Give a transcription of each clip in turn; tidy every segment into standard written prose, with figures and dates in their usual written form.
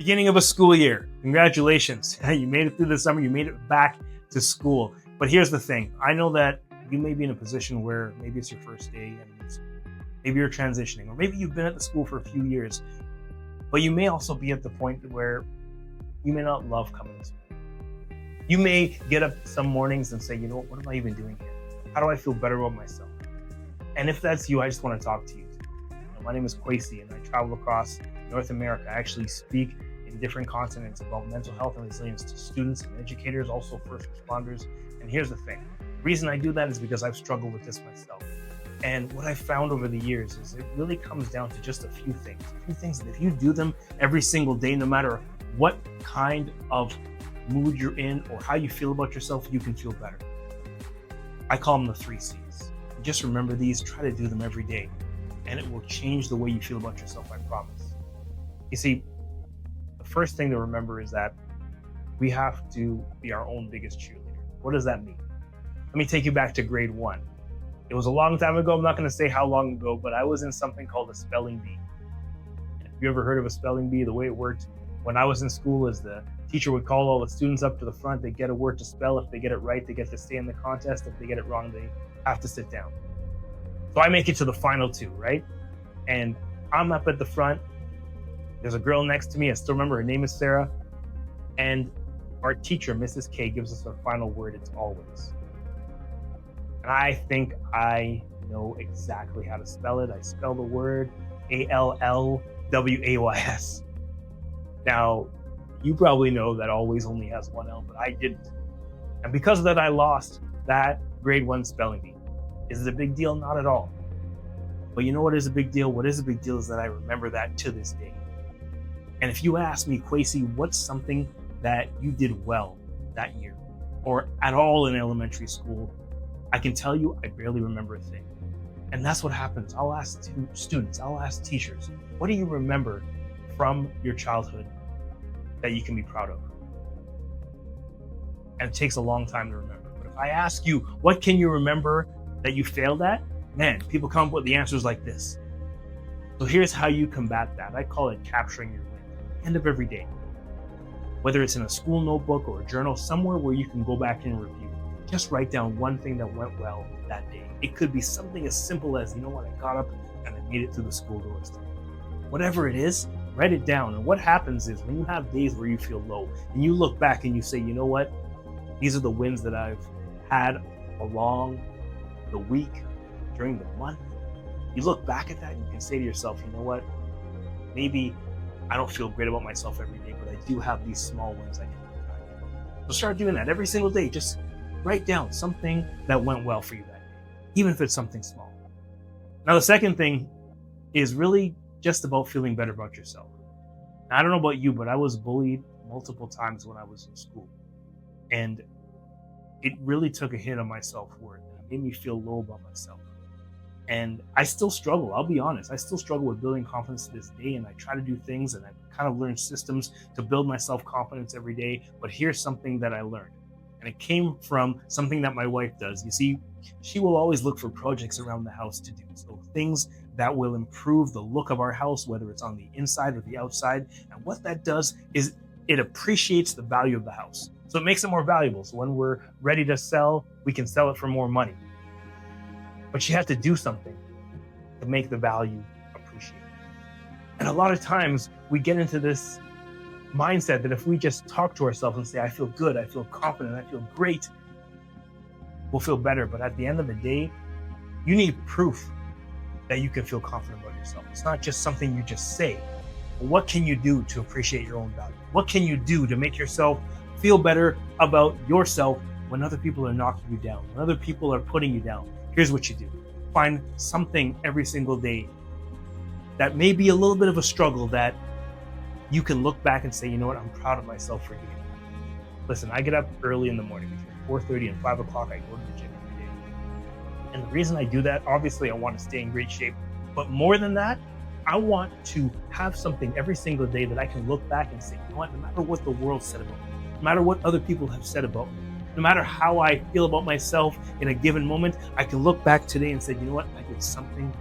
Beginning of a school year. Congratulations. You made it through the summer. You made it back to school. But here's the thing. I know that you may be in a position where maybe it's your first day and maybe you're transitioning, or maybe you've been at the school for a few years, but you may also be at the point where you may not love coming to school. You may get up some mornings and say, you know what am I even doing here? How do I feel better about myself? And if that's you, I just want to talk to you. My name is Kwesi and I travel across North America. I actually speak in different continents about mental health and resilience to students and educators, also first responders. And here's the thing. The reason I do that is because I've struggled with this myself. And what I've found over the years is it really comes down to just a few things that if you do them every single day, no matter what kind of mood you're in or how you feel about yourself, you can feel better. I call them the 3 C's. Just remember these, try to do them every day, and it will change the way you feel about yourself, I promise. You see, the first thing to remember is that we have to be our own biggest cheerleader. What does that mean? Let me take you back to grade 1. It was a long time ago. I'm not going to say how long ago, but I was in something called a spelling bee. If you ever heard of a spelling bee, the way it worked when I was in school is the teacher would call all the students up to the front. They get a word to spell. If they get it right, they get to stay in the contest. If they get it wrong, they have to sit down. So I make it to the final 2, right? And I'm up at the front. There's a girl next to me. I still remember her name is Sarah. And our teacher, Mrs. K, gives us our final word. It's always. And I think I know exactly how to spell it. I spell the word ALLWAYS. Now, you probably know that always only has 1 L, but I didn't. And because of that, I lost that grade 1 spelling bee. Is it a big deal? Not at all. But you know what is a big deal? What is a big deal is that I remember that to this day. And if you ask me, Kwesi, what's something that you did well that year or at all in elementary school, I can tell you I barely remember a thing. And that's what happens. I'll ask students, I'll ask teachers, what do you remember from your childhood that you can be proud of? And it takes a long time to remember. But if I ask you, what can you remember that you failed at? Man, people come up with the answers like this. So here's how you combat that. I call it capturing your win. At the end of every day. Whether it's in a school notebook or a journal, somewhere where you can go back and review. Just write down one thing that went well that day. It could be something as simple as, you know what, I got up and I made it through the school doors today. Whatever it is, write it down. And what happens is when you have days where you feel low and you look back and you say, you know what, these are the wins that I've had along the week, during the month. You look back at that and you can say to yourself, you know what, maybe I don't feel great about myself every day, but I do have these small wins I can look back at. So start doing that every single day. Just write down something that went well for you that day, even if it's something small. Now, the second thing is really just about feeling better about yourself. Now, I don't know about you, but I was bullied multiple times when I was in school. And it really took a hit on my self-worth. It made me feel low about myself. And I still struggle, I'll be honest. I still struggle with building confidence to this day, and I try to do things and I kind of learn systems to build my self-confidence every day. But here's something that I learned. And it came from something that my wife does. You see, she will always look for projects around the house to do. So things that will improve the look of our house, whether it's on the inside or the outside. And what that does is it appreciates the value of the house. So it makes it more valuable. So when we're ready to sell, we can sell it for more money. But she had to do something to make the value appreciated. And a lot of times we get into this mindset that if we just talk to ourselves and say, I feel good, I feel confident, I feel great, we'll feel better. But at the end of the day, you need proof that you can feel confident about yourself. It's not just something you just say. But what can you do to appreciate your own value? What can you do to make yourself feel better about yourself when other people are knocking you down, when other people are putting you down? Here's what you do. Find something every single day that may be a little bit of a struggle that you can look back and say, you know what, I'm proud of myself for doing that. Listen, I get up early in the morning, between 4:30 and 5 o'clock, I go to the gym every day. And the reason I do that, obviously I want to stay in great shape, but more than that, I want to have something every single day that I can look back and say, you know what, no matter what the world said about me, no matter what other people have said about me, no matter how I feel about myself in a given moment, I can look back today and say, you know what, I did something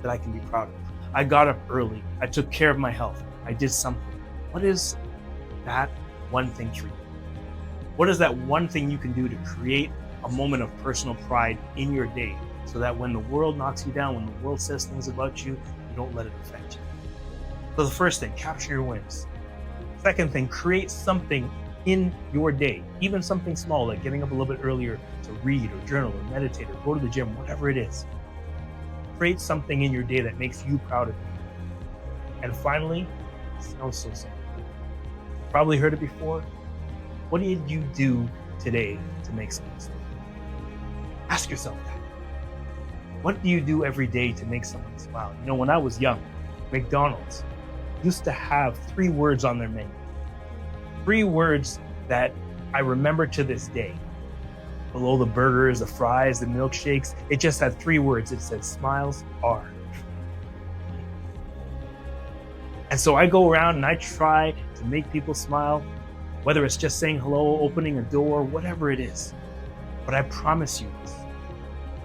that I can be proud of. I got up early. I took care of my health. I did something. What is that one thing for you? What is that one thing you can do to create a moment of personal pride in your day so that when the world knocks you down, when the world says things about you, you don't let it affect you? So the first thing, capture your wins. Second thing, create something in your day, even something small like getting up a little bit earlier to read or journal or meditate or go to the gym, whatever it is. Create something in your day that makes you proud of you. And finally, it sounds so simple. Probably heard it before. What did you do today to make someone smile? Ask yourself that. What do you do every day to make someone smile? You know, when I was young, McDonald's used to have 3 words on their menu. 3 words that I remember to this day. Below the burgers, the fries, the milkshakes, it just had 3 words. It said, smiles are. And so I go around and I try to make people smile, whether it's just saying hello, opening a door, whatever it is. But I promise you this,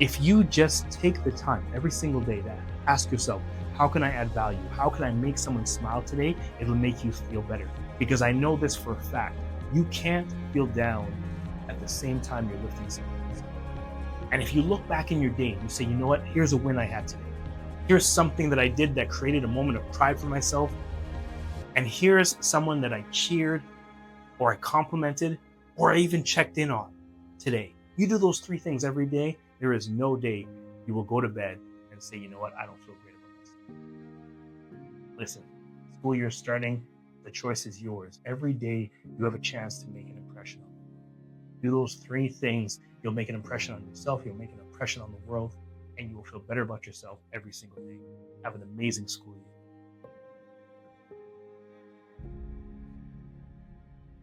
if you just take the time every single day to ask yourself, how can I add value? How can I make someone smile today? It'll make you feel better. Because I know this for a fact. You can't feel down at the same time you're lifting someone else. And if you look back in your day and you say, you know what, here's a win I had today. Here's something that I did that created a moment of pride for myself. And here's someone that I cheered or I complimented or I even checked in on today. You do those 3 things every day, there is no day you will go to bed and say, you know what, I don't feel great about this. Listen, school year starting, the choice is yours. Every day you have a chance to make an impression on them. Do those 3 things, you'll make an impression on yourself, you'll make an impression on the world, and you will feel better about yourself every single day. Have an amazing school year.